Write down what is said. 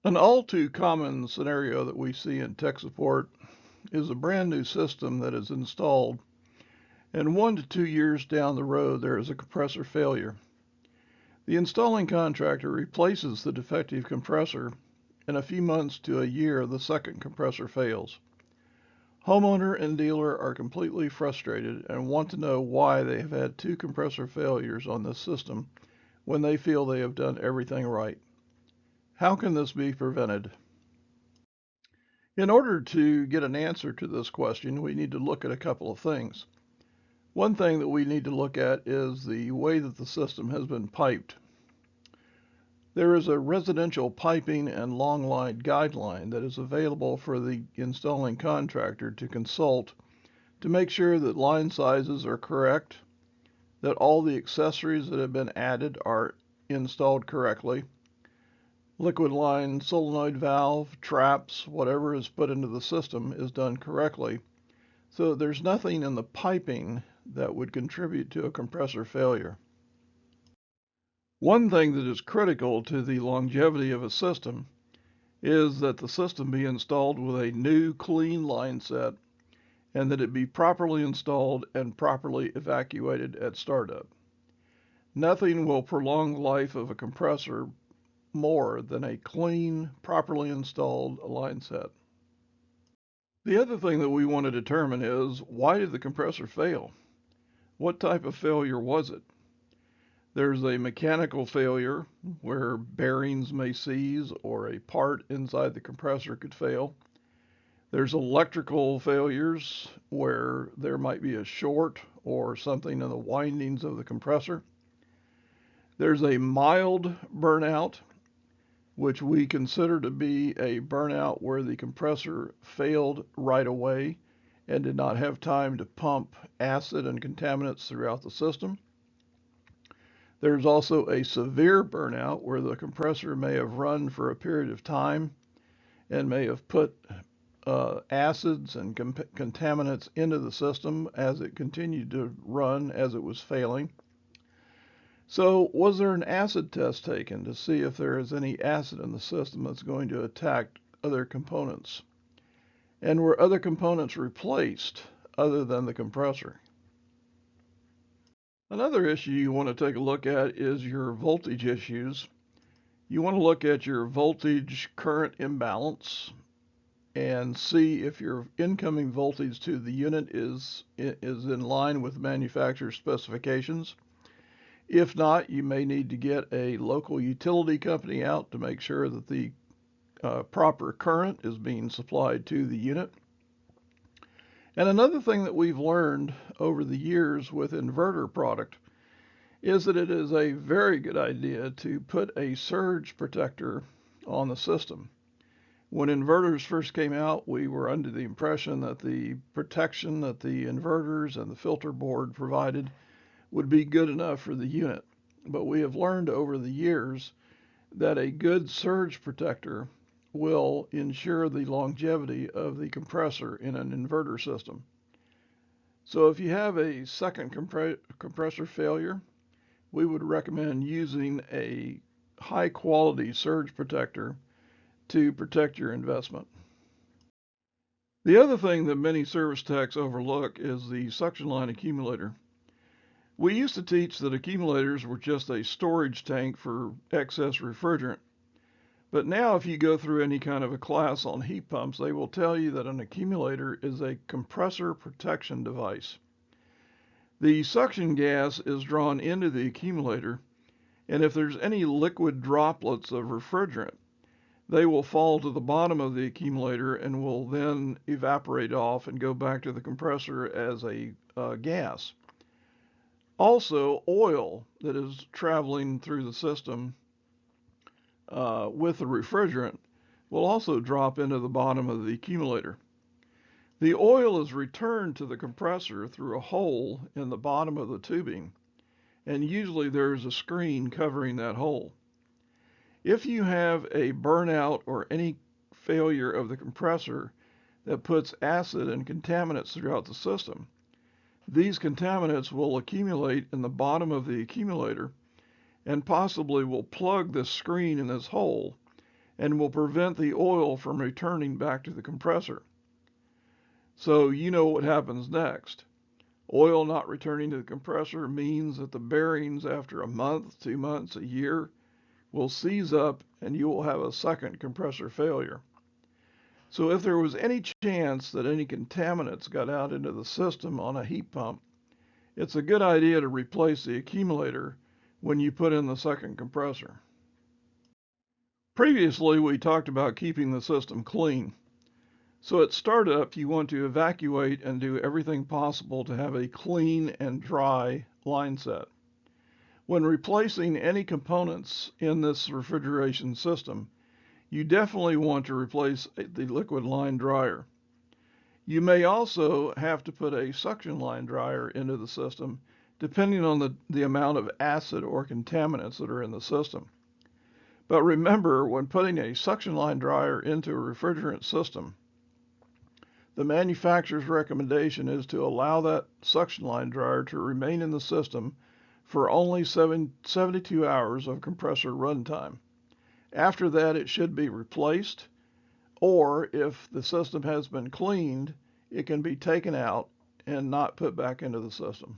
An all too common scenario that we see in tech support is a brand new system that is installed, and 1 to 2 years down the road, there is a compressor failure. The installing contractor replaces the defective compressor. In a few months to a year, the second compressor fails. Homeowner and dealer are completely frustrated and want to know why they have had two compressor failures on this system when they feel they have done everything right. How can this be prevented? In order to get an answer to this question, we need to look at a couple of things. One thing that we need to look at is the way that the system has been piped. There is a residential piping and long line guideline that is available for the installing contractor to consult to make sure that line sizes are correct, that all the accessories that have been added are installed correctly, liquid line, solenoid valve, traps, whatever is put into the system is done correctly. So there's nothing in the piping that would contribute to a compressor failure. One thing that is critical to the longevity of a system is that the system be installed with a new clean line set and that it be properly installed and properly evacuated at startup. Nothing will prolong the life of a compressor more than a clean, properly installed line set. The other thing that we want to determine is, why did the compressor fail? What type of failure was it? There's a mechanical failure where bearings may seize or a part inside the compressor could fail. There's electrical failures where there might be a short or something in the windings of the compressor. There's a mild burnout, which we consider to be a burnout where the compressor failed right away and did not have time to pump acid and contaminants throughout the system. There's also a severe burnout where the compressor may have run for a period of time and may have put acids and contaminants into the system as it continued to run as it was failing. So, was there an acid test taken to see if there is any acid in the system that's going to attack other components? And were other components replaced other than the compressor? Another issue you want to take a look at is your voltage issues. You want to look at your voltage current imbalance and see if your incoming voltage to the unit is in line with manufacturer's specifications. If not, you may need to get a local utility company out to make sure that the proper current is being supplied to the unit. And another thing that we've learned over the years with inverter product is that it is a very good idea to put a surge protector on the system. When inverters first came out, we were under the impression that the protection that the inverters and the filter board provided would be good enough for the unit. But we have learned over the years that a good surge protector will ensure the longevity of the compressor in an inverter system. So if you have a second compressor failure, we would recommend using a high quality surge protector to protect your investment. The other thing that many service techs overlook is the suction line accumulator. We used to teach that accumulators were just a storage tank for excess refrigerant. But now if you go through any kind of a class on heat pumps, they will tell you that an accumulator is a compressor protection device. The suction gas is drawn into the accumulator, and if there's any liquid droplets of refrigerant, they will fall to the bottom of the accumulator and will then evaporate off and go back to the compressor as a gas. Also, oil that is traveling through the system with the refrigerant will also drop into the bottom of the accumulator. The oil is returned to the compressor through a hole in the bottom of the tubing, and usually there's a screen covering that hole. If you have a burnout or any failure of the compressor that puts acid and contaminants throughout the system, these contaminants will accumulate in the bottom of the accumulator and possibly will plug this screen in this hole and will prevent the oil from returning back to the compressor. So you know what happens next. Oil not returning to the compressor means that the bearings after a month, 2 months, a year will seize up and you will have a second compressor failure. So if there was any chance that any contaminants got out into the system on a heat pump, it's a good idea to replace the accumulator when you put in the second compressor. Previously, we talked about keeping the system clean. So at startup, you want to evacuate and do everything possible to have a clean and dry line set. When replacing any components in this refrigeration system, you definitely want to replace the liquid line dryer. You may also have to put a suction line dryer into the system, depending on the amount of acid or contaminants that are in the system. But remember, when putting a suction line dryer into a refrigerant system, the manufacturer's recommendation is to allow that suction line dryer to remain in the system for only 72 hours of compressor runtime. After that, it should be replaced, or if the system has been cleaned, it can be taken out and not put back into the system.